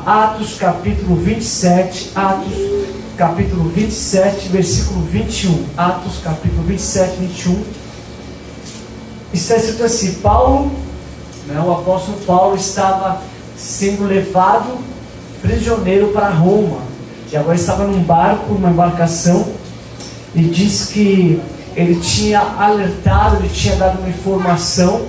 Atos capítulo 27, versículo 21. Atos capítulo 27, 21. Está escrito assim: Paulo, o apóstolo Paulo, estava sendo levado prisioneiro para Roma, e agora estava num barco, numa embarcação, e diz que ele tinha alertado, ele tinha dado uma informação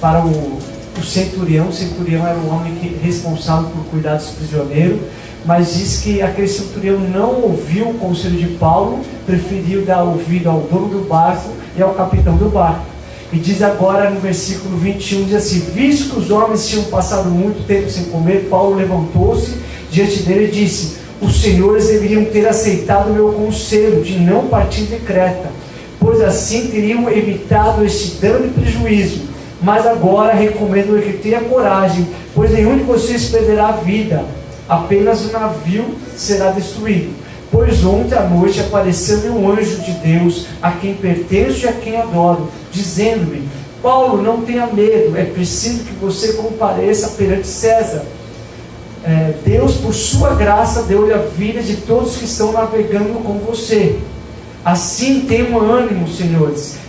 para o centurião. O centurião era o homem responsável por cuidar dos prisioneiros, mas diz que aquele centurião não ouviu o conselho de Paulo, preferiu dar ouvido ao dono do barco e ao capitão do barco. E diz agora no versículo 21, diz assim: visto que os homens tinham passado muito tempo sem comer, Paulo levantou-se diante dele e disse: os senhores deveriam ter aceitado o meu conselho de não partir de Creta, pois assim teriam evitado este dano e prejuízo. Mas agora recomendo que tenha coragem, pois nenhum de vocês perderá a vida, apenas o navio será destruído. Pois ontem à noite apareceu-me um anjo de Deus, a quem pertenço e a quem adoro, dizendo-me: Paulo, não tenha medo, é preciso que você compareça perante César. Deus, por sua graça, deu-lhe a vida de todos que estão navegando com você. Assim tenham ânimo, senhores.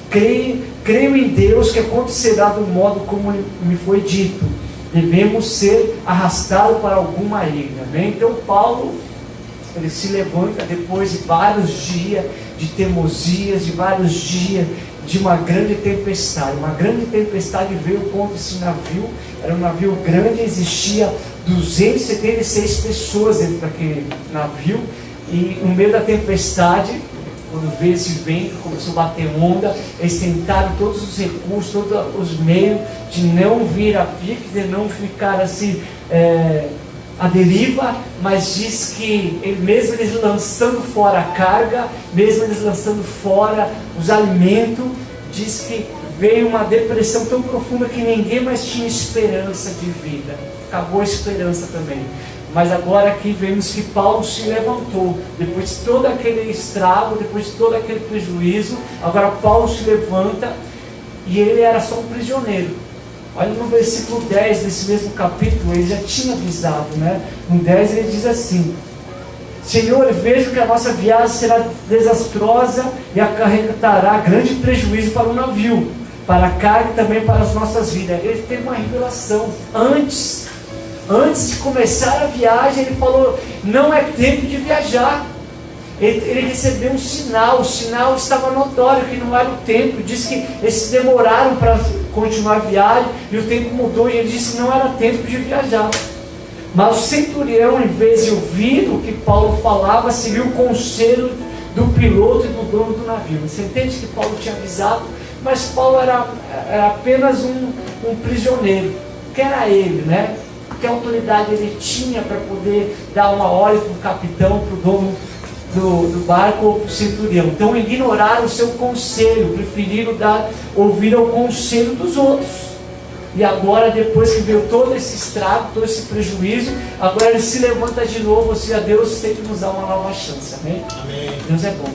Creio em Deus que acontecerá do modo como me foi dito. Devemos ser arrastados para alguma ilha. Então Paulo, ele se levanta depois de vários dias de teimosias, de vários dias de uma grande tempestade. Uma grande tempestade veio contra esse navio. Era um navio grande, existia 276 pessoas dentro daquele navio. E no meio da tempestade, quando veio esse vento, começou a bater onda, eles tentaram todos os recursos, todos os meios de não vir a pique, de não ficar assim à deriva, mas diz que mesmo eles lançando fora a carga, mesmo eles lançando fora os alimentos, diz que veio uma depressão tão profunda que ninguém mais tinha esperança de vida. Acabou a esperança também. Mas agora aqui vemos que Paulo se levantou, depois de todo aquele estrago, depois de todo aquele prejuízo. Agora Paulo se levanta, e ele era só um prisioneiro. Olha no versículo 10 desse mesmo capítulo, ele já tinha avisado, No 10 ele diz assim: Senhor, vejo que a nossa viagem será desastrosa e acarretará grande prejuízo para o navio, para a carga e também para as nossas vidas. Ele teve uma revelação antes de começar a viagem. Ele falou: não é tempo de viajar. Ele recebeu um sinal, o sinal estava notório que não era o tempo. Diz que eles demoraram para continuar a viagem, e o tempo mudou, e ele disse que não era tempo de viajar. Mas o centurião, em vez de ouvir o que Paulo falava, seguiu o conselho do piloto e do dono do navio. Você entende que Paulo tinha avisado, mas Paulo era apenas um prisioneiro. Quem era ele, Que autoridade ele tinha para poder dar uma ordem para o capitão, para o dono do barco ou para o centurião? Então ignoraram o seu conselho, preferiram ouvir ao conselho dos outros. E agora, depois que veio todo esse estrago, todo esse prejuízo, agora ele se levanta de novo. Ou seja, Deus sempre nos dá uma nova chance, amém? Amém. Deus é bom.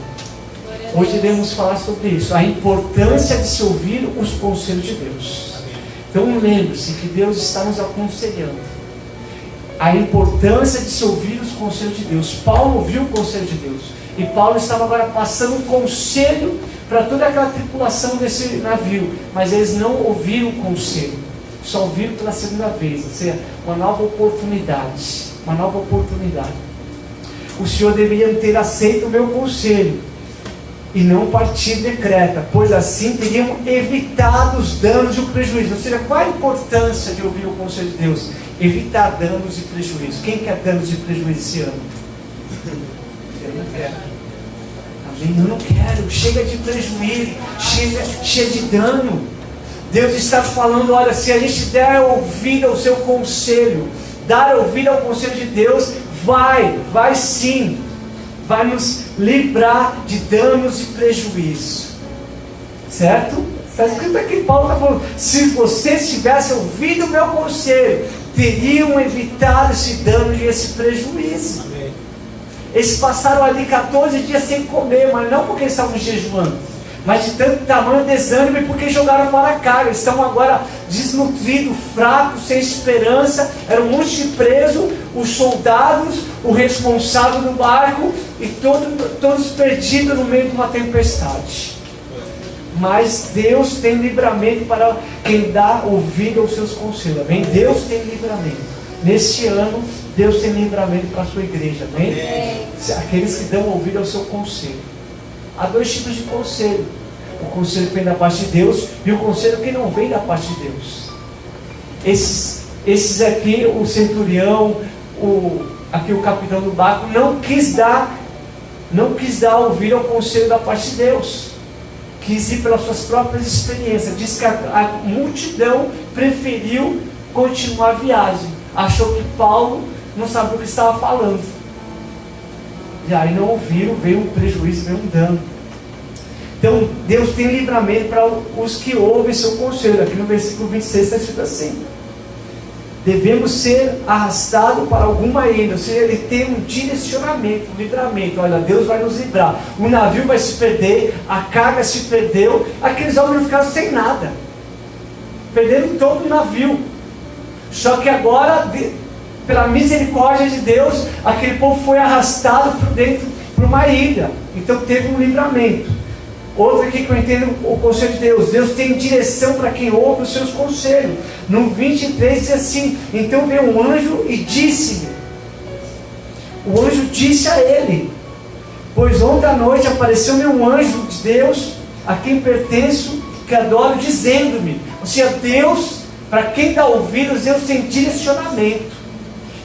Hoje iremos falar sobre isso, a importância de se ouvir os conselhos de Deus. Então lembre-se que Deus está nos aconselhando. A importância de se ouvir os conselhos de Deus. Paulo ouviu o conselho de Deus, e Paulo estava agora passando um conselho para toda aquela tripulação desse navio, mas eles não ouviram o conselho, só ouviram pela segunda vez. Ou seja, uma nova oportunidade. O Senhor deveria ter aceito o meu conselho e não partir de Creta, pois assim teriam evitado os danos e o prejuízo. Ou seja, qual a importância de ouvir o conselho de Deus? Evitar danos e prejuízos. Quem quer danos e prejuízos esse ano? Eu não quero. Amém? Eu não quero. Chega de prejuízo, chega de dano. Deus está falando: olha, se a gente der ouvido ao seu conselho, dar ouvido ao conselho de Deus, vai sim, vai nos livrar de danos e prejuízos. Certo? Está escrito aqui, Paulo está falando: se vocês tivessem ouvido o meu conselho, teriam evitado esse dano e esse prejuízo. Amém. Eles passaram ali 14 dias sem comer, mas não porque eles estavam jejuando, mas de tanto tamanho desânimo, porque jogaram fora a carga, estão agora desnutridos, fracos, sem esperança, era um monte de preso, os soldados, o responsável do barco, e todos perdidos no meio de uma tempestade. Mas Deus tem livramento para quem dá ouvido aos seus conselhos, amém? Deus tem livramento. Neste ano, Deus tem livramento para a sua igreja, amém? Aqueles que dão ouvido ao seu conselho. Há dois tipos de conselho: o conselho que vem da parte de Deus e o conselho que não vem da parte de Deus. Esses aqui, o centurião, aqui o capitão do barco, não quis dar ouvido ao conselho da parte de Deus. Quis ir pelas suas próprias experiências. Diz que a multidão preferiu continuar a viagem. Achou que Paulo não sabia o que estava falando. E aí não ouviram, veio um prejuízo, veio um dano. Então Deus tem livramento para os que ouvem seu conselho. Aqui no versículo 26 está escrito assim: devemos ser arrastados para alguma ilha. Ou seja, ele tem um direcionamento, um livramento. Olha, Deus vai nos livrar. O navio vai se perder, a carga se perdeu. Aqueles homens ficaram sem nada, perderam todo o navio. Só que agora, pela misericórdia de Deus, aquele povo foi arrastado para uma ilha. Então teve um livramento. Outro aqui que eu entendo o conselho de Deus: Deus tem direção para quem ouve os seus conselhos. No 23 diz assim: então veio um anjo e disse-me. O anjo disse a ele: pois ontem à noite apareceu-me um anjo de Deus, a quem pertenço, que adoro, dizendo-me. Ou seja, Deus, para quem dá ouvidos, Deus tem direcionamento.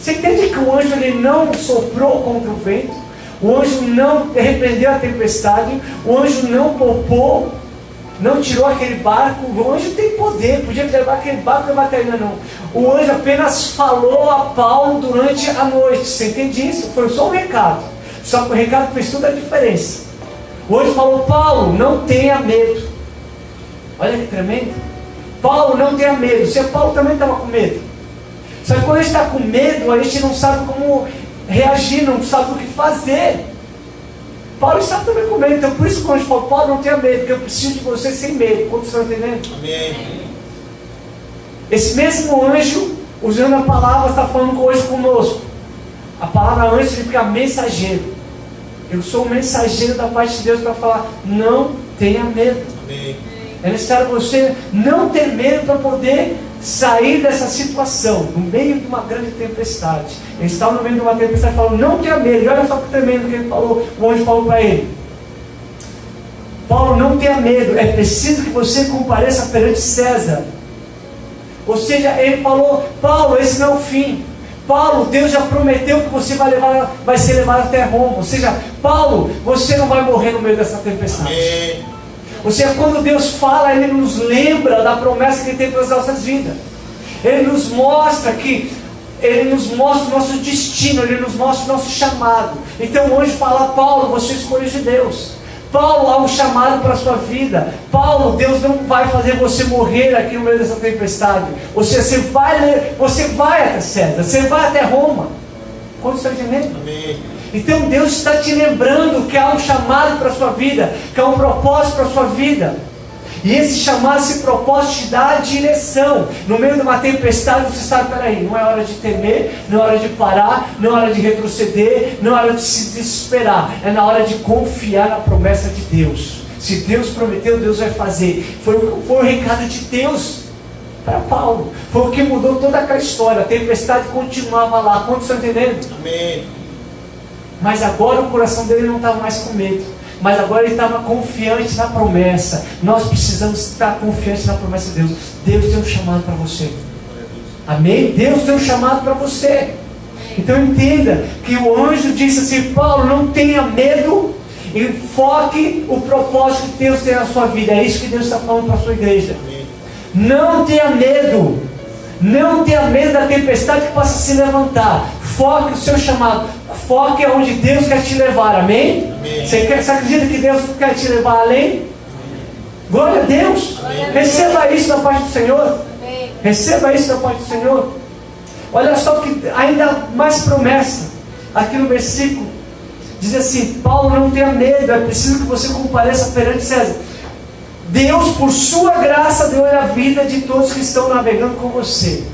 Você entende que o anjo ele não soprou contra o vento? O anjo não repreendeu a tempestade, o anjo não poupou, não tirou aquele barco. O anjo tem poder, podia levar aquele barco e levar até ainda não. O anjo apenas falou a Paulo durante a noite. Você entende isso? Foi só um recado. Só que o recado fez toda a diferença. O anjo falou: Paulo, não tenha medo. Olha que tremendo. Paulo, não tenha medo. Se Paulo também estava com medo. Só que quando a gente está com medo, a gente não sabe como reagir, não sabe o que fazer. Paulo está também com medo. Então por isso que quando a gente fala: Paulo, não tenha medo, porque eu preciso de você sem medo. Quantos estão entendendo? Amém. Esse mesmo anjo, usando a palavra, está falando hoje conosco. A palavra anjo significa mensageiro. Eu sou o mensageiro da parte de Deus para falar: não tenha medo. Amém. É necessário você não ter medo para poder sair dessa situação, no meio de uma grande tempestade. Ele estava no meio de uma tempestade, falando: não tenha medo. E olha só que tremendo que ele falou, o anjo falou para ele: Paulo, não tenha medo, é preciso que você compareça perante César. Ou seja, ele falou: Paulo, esse não é o fim. Paulo, Deus já prometeu que você vai ser levado até Roma. Ou seja, Paulo, você não vai morrer no meio dessa tempestade. Amém. Ou seja, quando Deus fala, Ele nos lembra da promessa que Ele tem para as nossas vidas. Ele nos mostra o nosso destino, Ele nos mostra o nosso chamado. Então o anjo fala: Paulo, você escolheu de Deus. Paulo, há um chamado para a sua vida. Paulo, Deus não vai fazer você morrer aqui no meio dessa tempestade. Ou seja, você vai até César, você vai até Roma. Quando você está entendendo? Amém. Então Deus está te lembrando que há um chamado para a sua vida, que há um propósito para a sua vida. E esse chamado, esse propósito te dá a direção. No meio de uma tempestade você sabe: peraí, não é hora de temer, não é hora de parar, não é hora de retroceder, não é hora de se desesperar. É na hora de confiar na promessa de Deus. Se Deus prometeu, Deus vai fazer. Foi o recado de Deus para Paulo. Foi o que mudou toda aquela história. A tempestade continuava lá. Quantos estão entendendo? Amém. Mas agora o coração dele não estava mais com medo. Mas agora ele estava confiante na promessa. Nós precisamos estar confiantes na promessa de Deus. Deus tem um chamado para você. Amém? Deus tem um chamado para você. Então entenda que o anjo disse assim: Paulo, não tenha medo. E foque o propósito que Deus tem na sua vida. É isso que Deus está falando para a sua igreja. Não tenha medo. Não tenha medo da tempestade que possa se levantar. Foque o seu chamado. Foque aonde Deus quer te levar. Amém? Amém. Você acredita que Deus quer te levar além? Amém. Glória a Deus. Amém. Receba isso da parte do Senhor. Amém. Receba isso da parte do Senhor. Olha só que ainda mais promessa. Aqui no versículo diz assim: Paulo, não tenha medo, é preciso que você compareça perante César. Deus, por sua graça, deu a vida de todos que estão navegando com você.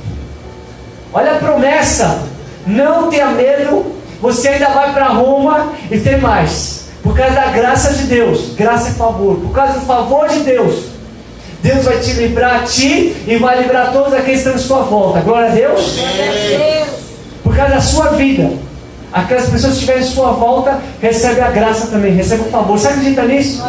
Olha a promessa, não tenha medo, você ainda vai para Roma e tem mais. Por causa da graça de Deus, graça e favor, por causa do favor de Deus, Deus vai te livrar a ti e vai livrar todos aqueles que estão em sua volta. Glória a Deus. Por causa da sua vida, aquelas pessoas que estiverem em sua volta, recebem a graça também, recebem o favor. Você acredita nisso?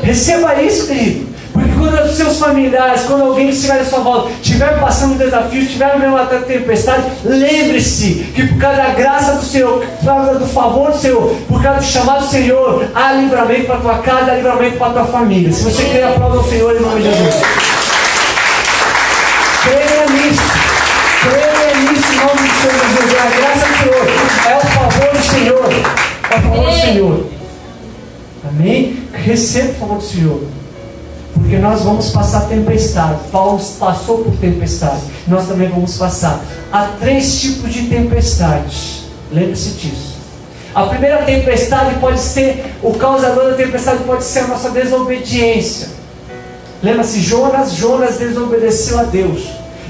Receba isso, querido. Porque quando os seus familiares, quando alguém que estiver à sua volta, estiver passando um desafio, estiver vivendo uma tempestade, lembre-se que por causa da graça do Senhor, por causa do favor do Senhor, por causa do chamado do Senhor, há livramento para a tua casa, há livramento para a tua família. Se você quer, aplauda o Senhor em nome de Jesus. Creia nisso. Creia nisso em nome do Senhor Jesus. É a graça do Senhor. É o favor do Senhor. É o favor do Senhor. Amém? Receba o favor do Senhor. Porque nós vamos passar tempestade. Paulo passou por tempestade. Nós também vamos passar. Há 3 tipos de tempestades. Lembre-se disso. A primeira tempestade pode ser, o causador da tempestade pode ser a nossa desobediência. Lembra-se, Jonas desobedeceu a Deus.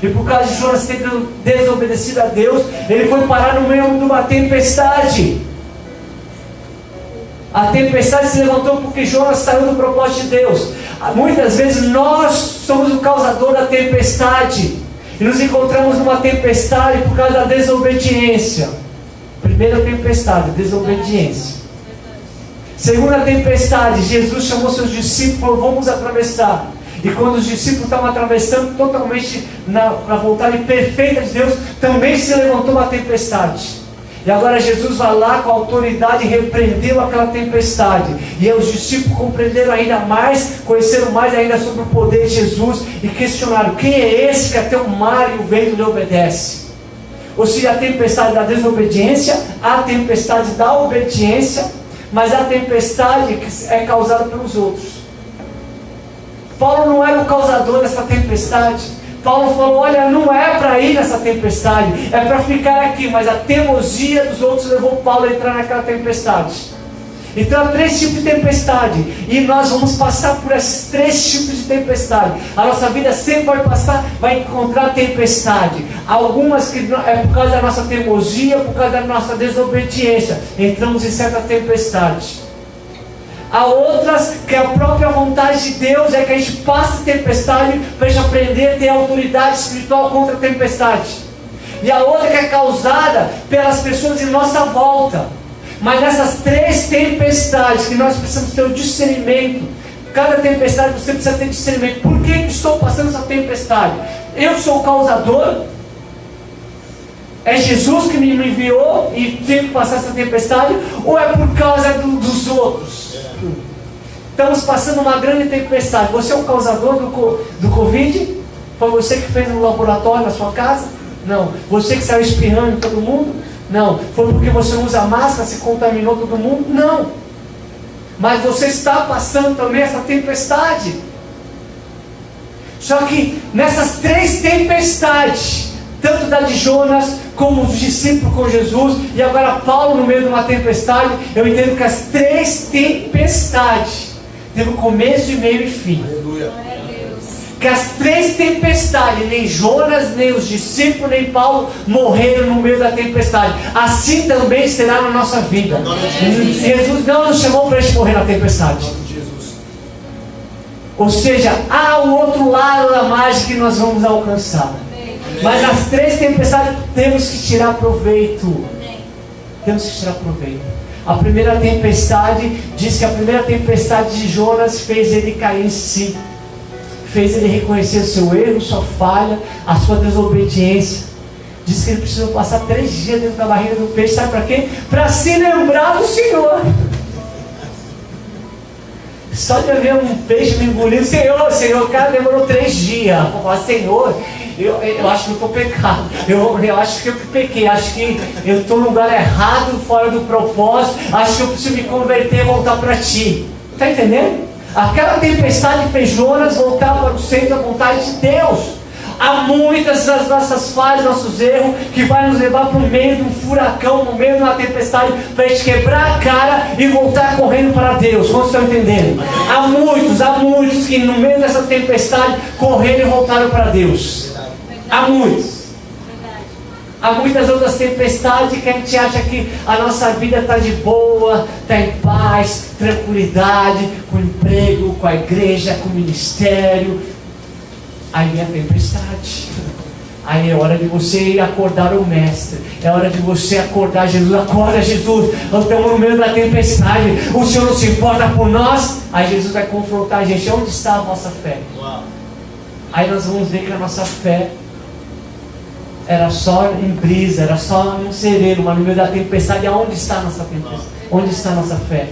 E por causa de Jonas ter desobedecido a Deus, ele foi parar no meio de uma tempestade. A tempestade se levantou porque Jonas saiu do propósito de Deus. Muitas vezes nós somos o causador da tempestade. E nos encontramos numa tempestade por causa da desobediência. Primeira tempestade, desobediência. Segunda tempestade, Jesus chamou seus discípulos e falou: vamos atravessar. E quando os discípulos estavam atravessando totalmente na vontade perfeita de Deus, também se levantou uma tempestade. E agora Jesus vai lá com a autoridade e repreendeu aquela tempestade. E aí os discípulos compreenderam ainda mais, conheceram mais ainda sobre o poder de Jesus e questionaram: quem é esse que até o mar e o vento lhe obedece? Ou seja, a tempestade da desobediência, a tempestade da obediência, mas a tempestade que é causada pelos outros. Paulo não era o causador dessa tempestade. Paulo falou: olha, não é para ir nessa tempestade, é para ficar aqui. Mas a teimosia dos outros levou Paulo a entrar naquela tempestade. Então há 3 tipos de tempestade, e nós vamos passar por esses 3 tipos de tempestade. A nossa vida sempre vai encontrar tempestade. Algumas que é por causa da nossa teimosia, por causa da nossa desobediência, entramos em certa tempestade. Há outras que a própria vontade de Deus é que a gente passe tempestade para a gente aprender a ter autoridade espiritual contra a tempestade. E a outra que é causada pelas pessoas em nossa volta. Mas nessas 3 tempestades que nós precisamos ter o discernimento. Cada tempestade você precisa ter discernimento. Por que estou passando essa tempestade? Eu sou o causador? É Jesus que me enviou e tenho que passar essa tempestade? Ou é por causa dos outros? Estamos passando uma grande tempestade. Você é o causador do Covid? Foi você que fez no laboratório na sua casa? Não. Você que saiu espirrando em todo mundo? Não. Foi porque você usa máscara, se contaminou todo mundo? Não. Mas você está passando também essa tempestade. Só que nessas 3 tempestades, tanto da de Jonas, como os discípulos com Jesus, e agora Paulo no meio de uma tempestade, eu entendo que as 3 tempestades teve começo, meio e fim. Aleluia. Que as 3 tempestades, nem Jonas, nem os discípulos, nem Paulo morreram no meio da tempestade. Assim também será na nossa vida. Jesus não nos chamou para a gente morrer na tempestade. Ou seja, há o outro lado da mágica que nós vamos alcançar. Mas nas 3 tempestades temos que tirar proveito. Temos que tirar proveito. A primeira tempestade, diz que a primeira tempestade de Jonas fez ele cair em si. Fez ele reconhecer o seu erro, sua falha, a sua desobediência. Diz que ele precisou passar 3 dias dentro da barriga do peixe. Sabe para quê? Para se lembrar do Senhor. Só de ver um peixe me engolindo: Senhor, o cara demorou 3 dias. Eu falar: Senhor, eu acho que eu estou pecado. Eu acho que eu pequei. Acho que eu estou no lugar errado, fora do propósito. Acho que eu preciso me converter e voltar para ti. Está entendendo? Aquela tempestade fez Jonas voltar para o centro da vontade de Deus. Há muitas das nossas falhas, nossos erros, que vai nos levar para o meio de um furacão, no meio de uma tempestade, para a gente quebrar a cara e voltar correndo para Deus. Quantos estão entendendo? Há muitos que no meio dessa tempestade correram e voltaram para Deus. Há muitos. Há muitas outras tempestades que a gente acha que a nossa vida está de boa, está em paz, tranquilidade, com o emprego, com a igreja, com o ministério. Aí é tempestade. Aí é hora de você ir acordar o Mestre. É hora de você acordar Jesus. Acorda, Jesus, nós estamos no meio da tempestade. O Senhor não se importa por nós. Aí Jesus vai confrontar a gente. Onde está a vossa fé? Aí nós vamos ver que a nossa fé era só em brisa, era só um sereno, mas no meio da tempestade, aonde está a nossa tempestade? Onde está a nossa fé?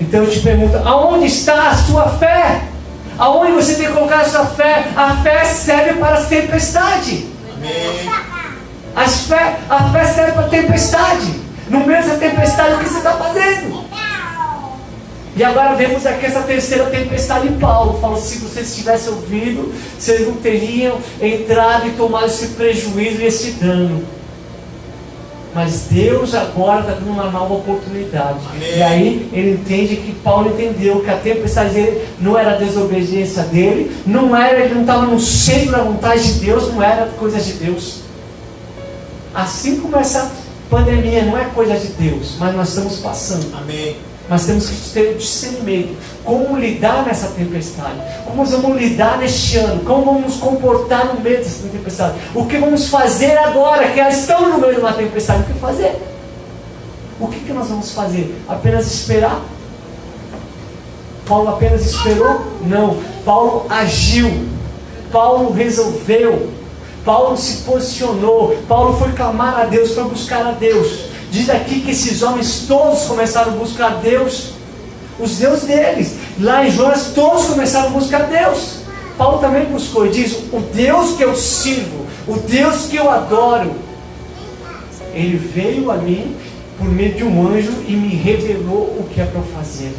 Então eu te pergunto, aonde está a sua fé? Aonde você tem que colocar a sua fé? A fé serve para as tempestades. A fé serve para a tempestade. No meio dessa tempestade, o que você está fazendo? E agora vemos aqui essa terceira tempestade em Paulo. Fala, se vocês tivessem ouvido, vocês não teriam entrado e tomado esse prejuízo e esse dano. Mas Deus agora está dando uma nova oportunidade. Amém. E aí ele entende que Paulo entendeu que a tempestade dele não era a desobediência dele, ele não estava no centro da vontade de Deus, não era coisa de Deus. Assim como essa pandemia não é coisa de Deus, mas nós estamos passando. Amém. Nós temos que ter discernimento. Como lidar nessa tempestade? Como nós vamos lidar neste ano? Como vamos nos comportar no meio dessa tempestade? O que vamos fazer agora que estamos no meio de uma tempestade? O que fazer? O que nós vamos fazer? Apenas esperar? Paulo apenas esperou? Não. Paulo agiu. Paulo resolveu. Paulo se posicionou. Paulo foi clamar a Deus, foi buscar a Deus. Diz aqui que esses homens todos começaram a buscar Deus, os deuses deles. Lá em Jonas todos começaram a buscar Deus. Paulo também buscou e diz, o Deus que eu sirvo, o Deus que eu adoro, Ele veio a mim por meio de um anjo e me revelou o que é para eu fazer.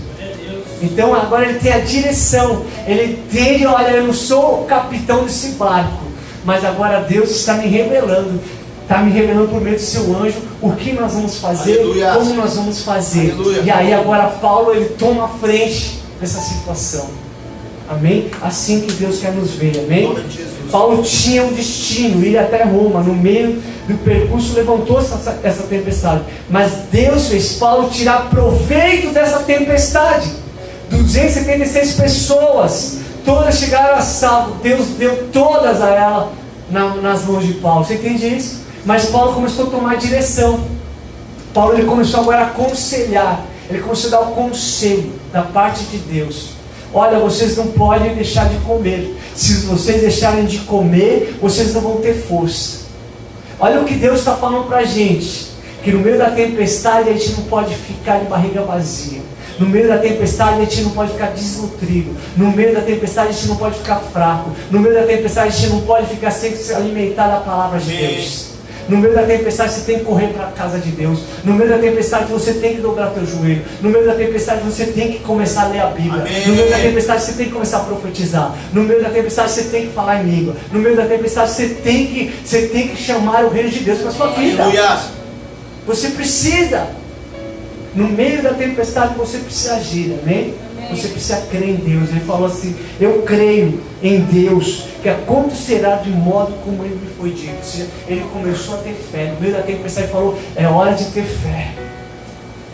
Então agora ele tem a direção, ele entende, olha, eu não sou o capitão desse barco, mas agora Deus está me revelando. Está me revelando por meio do seu anjo o que nós vamos fazer, aleluia, como nós vamos fazer. Aleluia. E aí agora Paulo ele toma a frente dessa situação. Amém? Assim que Deus quer nos ver. Amém? Paulo tinha um destino, ir até Roma. No meio do percurso levantou essa tempestade. Mas Deus fez Paulo tirar proveito dessa tempestade. 276 pessoas, todas chegaram a salvo. Deus deu todas a ela nas mãos de Paulo. Você entende isso? Mas Paulo começou a tomar direção. Paulo ele começou agora a aconselhar. Ele começou a dar o conselho da parte de Deus. Olha, vocês não podem deixar de comer. Se vocês deixarem de comer, vocês não vão ter força. Olha o que Deus está falando para a gente. Que no meio da tempestade a gente não pode ficar de barriga vazia. No meio da tempestade a gente não pode ficar desnutrido. No meio da tempestade a gente não pode ficar fraco. No meio da tempestade a gente não pode ficar sem se alimentar da palavra de Deus. No meio da tempestade você tem que correr para a casa de Deus. No meio da tempestade você tem que dobrar teu joelho. No meio da tempestade você tem que começar a ler a Bíblia. Amém. No meio da tempestade você tem que começar a profetizar. No meio da tempestade você tem que falar em língua. No meio da tempestade você tem que chamar o reino de Deus para a sua vida. Aleluia. Você precisa. No meio da tempestade você precisa agir, amém? Você precisa crer em Deus. Ele falou assim, eu creio em Deus, que acontecerá de modo como ele me foi dito. Ou seja, ele começou a ter fé. No meio da tempestade ele falou, é hora de ter fé.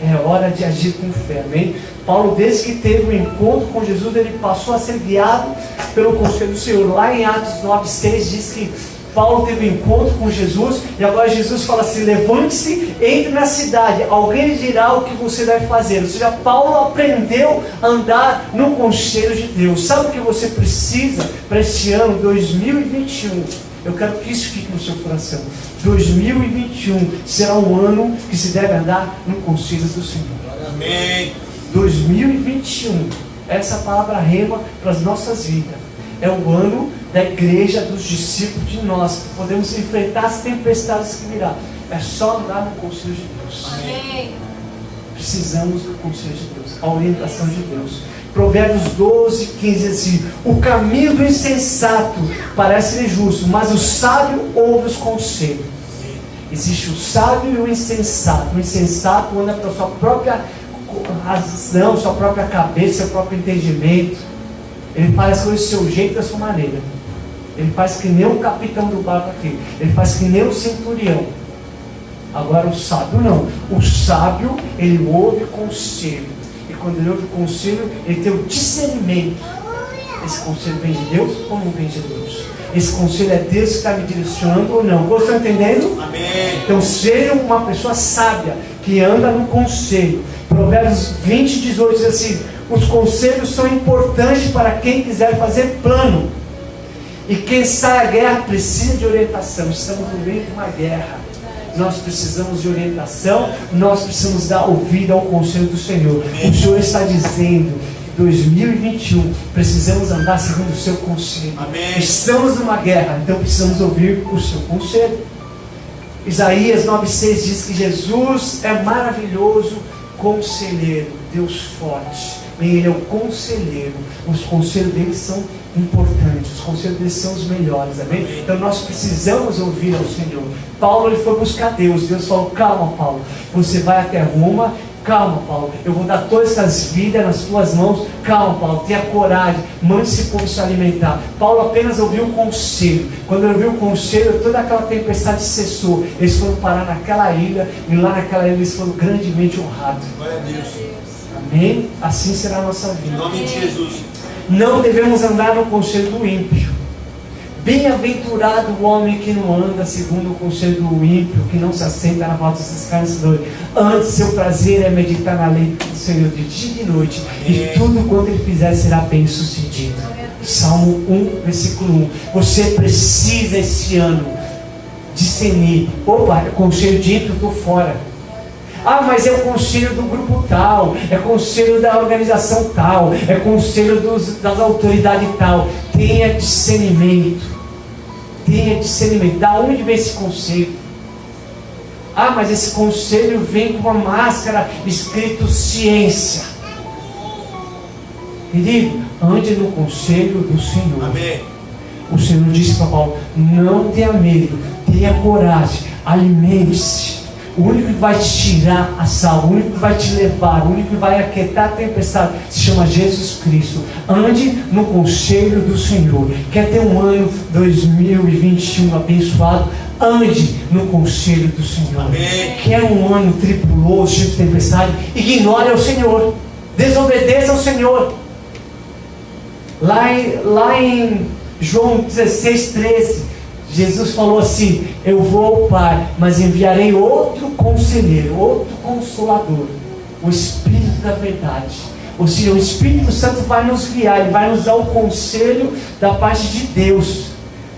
É hora de agir com fé, amém? Paulo, desde que teve um encontro com Jesus, ele passou a ser guiado pelo conselho do Senhor. Lá em Atos 9:6 diz que Paulo teve um encontro com Jesus e agora Jesus fala assim, levante-se, entre na cidade, alguém lhe dirá o que você deve fazer. Ou seja, Paulo aprendeu a andar no conselho de Deus. Sabe o que você precisa para este ano 2021? Eu quero que isso fique no seu coração. 2021 será um ano que se deve andar no conselho do Senhor. Amém. 2021, essa palavra rema para as nossas vidas. É o ano da igreja, dos discípulos, de nós, que podemos enfrentar as tempestades que virá. É só andar no conselho de Deus. Amém. Precisamos do conselho de Deus, a orientação de Deus. Provérbios 12, 15 diz assim: o caminho do insensato parece-lhe justo, mas o sábio ouve os conselhos. Existe o sábio e o insensato. O insensato anda para a sua própria razão, sua própria cabeça, seu próprio entendimento. Ele faz as coisas do seu jeito, da sua maneira. Ele faz que nem o capitão do barco aqui. Ele faz que nem o centurião. Agora o sábio não. O sábio, ele ouve conselho. E quando ele ouve conselho, ele tem o discernimento. Esse conselho vem de Deus ou não vem de Deus? Esse conselho é Deus que está me direcionando ou não? Você está entendendo? Amém. Então seja uma pessoa sábia que anda no conselho. Provérbios 20, 18 diz assim: os conselhos são importantes para quem quiser fazer plano. E quem sai à guerra precisa de orientação. Estamos no meio de uma guerra. Nós precisamos de orientação. Nós precisamos dar ouvido ao conselho do Senhor. O Senhor está dizendo: 2021, precisamos andar segundo o seu conselho. Amém. Estamos numa guerra, então precisamos ouvir o seu conselho. Isaías 9,6 diz que Jesus é maravilhoso conselheiro, Deus forte. Ele é o conselheiro. Os conselhos dele são importantes, os conselhos dele são os melhores, amém? Então nós precisamos ouvir ao Senhor. Paulo, ele foi buscar Deus. Deus falou: calma, Paulo, você vai até Roma. Calma, Paulo, eu vou dar todas essas vidas nas tuas mãos. Calma, Paulo, tenha coragem, mande esse povo se alimentar. Paulo apenas ouviu o conselho. Quando ele ouviu o conselho, toda aquela tempestade cessou. Eles foram parar naquela ilha, e lá naquela ilha eles foram grandemente honrados. Glória a Deus. Amém? Assim será a nossa vida. Em nome de Jesus. Não devemos andar no conselho do ímpio. Bem-aventurado o homem que não anda segundo o conselho do ímpio, que não se assenta na roda dos escarnecedores. Antes, seu prazer é meditar na lei do Senhor de dia e de noite, e tudo quanto ele fizer será bem sucedido. Salmo 1, versículo 1. Você precisa esse ano discernir: opa, é conselho de ímpio, estou fora. Ah, mas é o conselho do grupo tal, é conselho da organização tal, é conselho das autoridades tal. Tenha discernimento. Tenha discernimento. Da onde vem esse conselho? Ah, mas esse conselho vem com uma máscara escrito ciência. Querido, ande no conselho do Senhor. Amém. O Senhor disse para Paulo: não tenha medo, tenha coragem, alimente-se. O único que vai te tirar a salva, o único que vai te levar, o único que vai aquietar a tempestade, se chama Jesus Cristo. Ande no conselho do Senhor. Quer ter um ano 2021 abençoado? Ande no conselho do Senhor. Amém. Quer um ano tripuloso, cheio de tempestade? Ignore o Senhor. Desobedeça ao Senhor. Lá em João 16, 13, Jesus falou assim: eu vou ao Pai, mas enviarei outro conselheiro, outro consolador, o Espírito da verdade. Ou seja, o Espírito Santo vai nos guiar, ele vai nos dar o conselho da parte de Deus,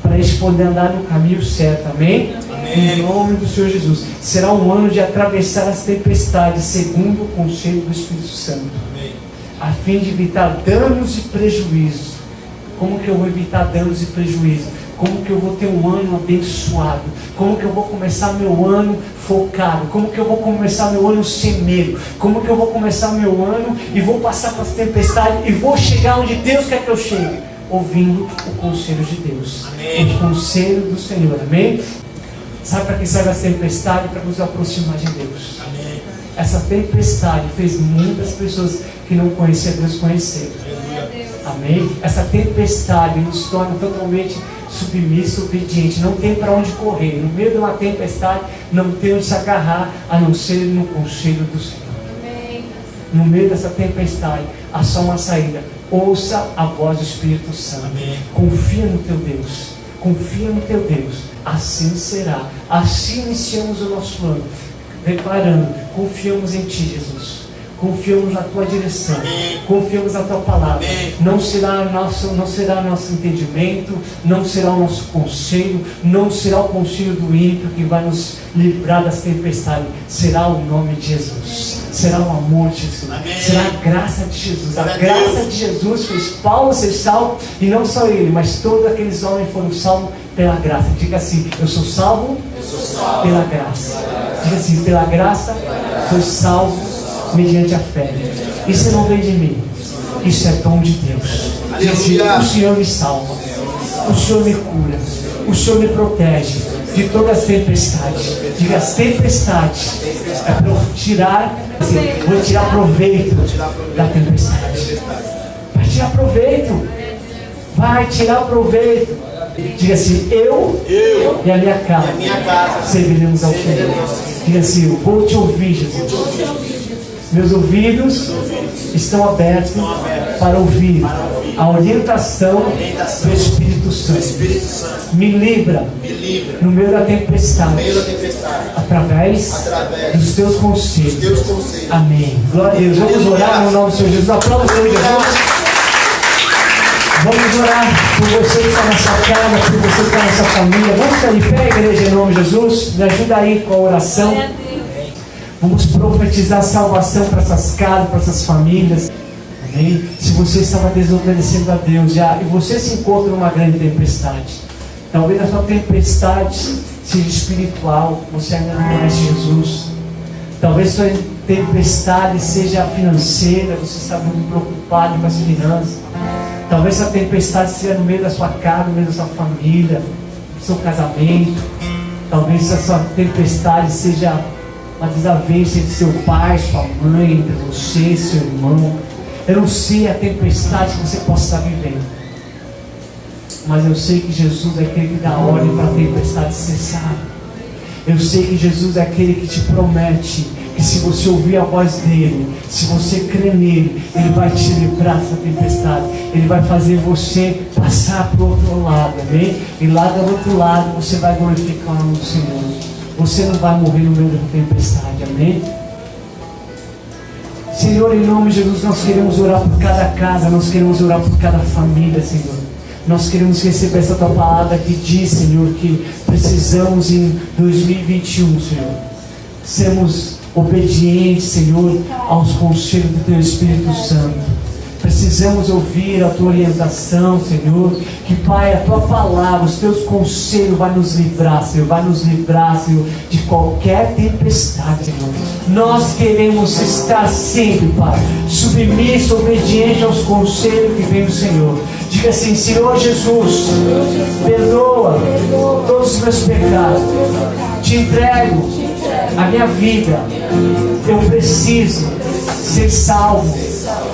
para a gente poder andar no caminho certo, amém? Amém. Em nome do Senhor Jesus. Será um ano de atravessar as tempestades, segundo o conselho do Espírito Santo, amém, a fim de evitar danos e prejuízos. Como que eu vou evitar danos e prejuízos? Como que eu vou ter um ano abençoado? Como que eu vou começar meu ano focado? Como que eu vou começar meu ano sem medo? Como que eu vou começar meu ano e vou passar pelas tempestades e vou chegar onde Deus quer que eu chegue? Ouvindo o conselho de Deus. Amém. O conselho do Senhor, amém? Sabe para que serve a tempestade? Para nos aproximar de Deus. Amém. Essa tempestade fez muitas pessoas que não conheciam Deus conhecer. Amém? Essa tempestade nos torna totalmente submisso, obediente. Não tem para onde correr. No meio de uma tempestade, não tem onde se agarrar, a não ser no conselho do Senhor. Amém. No meio dessa tempestade, há só uma saída: ouça a voz do Espírito Santo. Amém. Confia no teu Deus. Confia no teu Deus. Assim será. Assim iniciamos o nosso ano, declarando: confiamos em Ti, Jesus. Confiamos na Tua direção. Amém. Confiamos na Tua palavra. Amém. Não será nosso entendimento, não será o nosso conselho, não será o conselho do ímpio que vai nos livrar das tempestades. Será o nome de Jesus. Será o amor de Jesus. Amém. Será a graça de Jesus. A graça de Jesus fez Paulo ser salvo, e não só ele, mas todos aqueles homens foram salvos pela graça. Diga assim: eu sou salvo, pela graça. Diga assim: pela graça, fui salvo mediante a fé. Isso não vem de mim, Isso é dom de Deus. Diga assim: o Senhor me salva, o Senhor me cura, o Senhor me protege de todas as tempestades. Diga: as tempestades é para eu tirar, vou tirar proveito da tempestade. Vai tirar proveito, vai tirar proveito. Diga assim: eu e a minha casa serviremos ao Senhor. Diga assim: eu vou te ouvir, Jesus. Meus ouvidos estão abertos para ouvir a orientação do Espírito Santo. Me livra no meio da tempestade, através dos teus conselhos. Amém. Glória a Deus. Vamos orar no nome do Senhor Jesus. Aplauda o Senhor Jesus. Vamos orar por você que está nessa casa, por você que está nessa família. Vamos ficar de pé, igreja, em nome de Jesus. Me ajuda aí com a oração. Vamos profetizar salvação para essas casas, para essas famílias. Amém? Se você estava desobedecendo a Deus já, e você se encontra numa grande tempestade, talvez a sua tempestade seja espiritual, você ainda não conhece Jesus. Talvez sua tempestade seja financeira, você está muito preocupado com as finanças. Talvez essa tempestade seja no meio da sua casa, no meio da sua família, no seu casamento. Talvez essa tempestade seja uma desavença entre seu pai, sua mãe, entre você, seu irmão. Eu não sei a tempestade que você possa estar vivendo, mas eu sei que Jesus é aquele que dá ordem para a tempestade cessar. Eu sei que Jesus é aquele que te promete que se você ouvir a voz dele, se você crer nele, ele vai te livrar dessa tempestade. Ele vai fazer você passar para o outro lado, amém? E lá do outro lado você vai glorificar o nome do Senhor. Você não vai morrer no meio da tempestade, amém? Senhor, em nome de Jesus, nós queremos orar por cada casa, nós queremos orar por cada família, Senhor. Nós queremos receber essa tua palavra que diz, Senhor, que precisamos em 2021, Senhor, sermos obedientes, Senhor, aos conselhos do teu Espírito Santo. Precisamos ouvir a tua orientação, Senhor. Que, Pai, a tua palavra, os teus conselhos vai nos livrar, Senhor. Vai nos livrar, Senhor, de qualquer tempestade, Senhor. Nós queremos estar sempre, Pai, submisso, obediente aos conselhos que vem do Senhor. Diga assim: Senhor Jesus, perdoa todos os meus pecados. Te entrego a minha vida. Eu preciso ser salvo.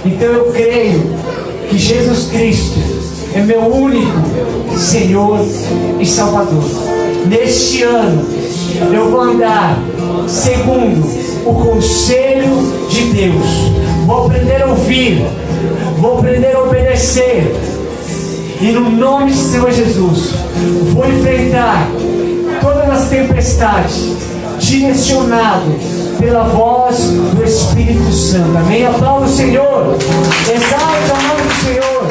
Então eu creio que Jesus Cristo é meu único Senhor e Salvador. Neste ano eu vou andar segundo o conselho de Deus. Vou aprender a ouvir, vou aprender a obedecer. E no nome de Senhor Jesus, vou enfrentar todas as tempestades, direcionado pela voz do Espírito Santo. Amém? Aplauda o Senhor. Exalte o nome do Senhor.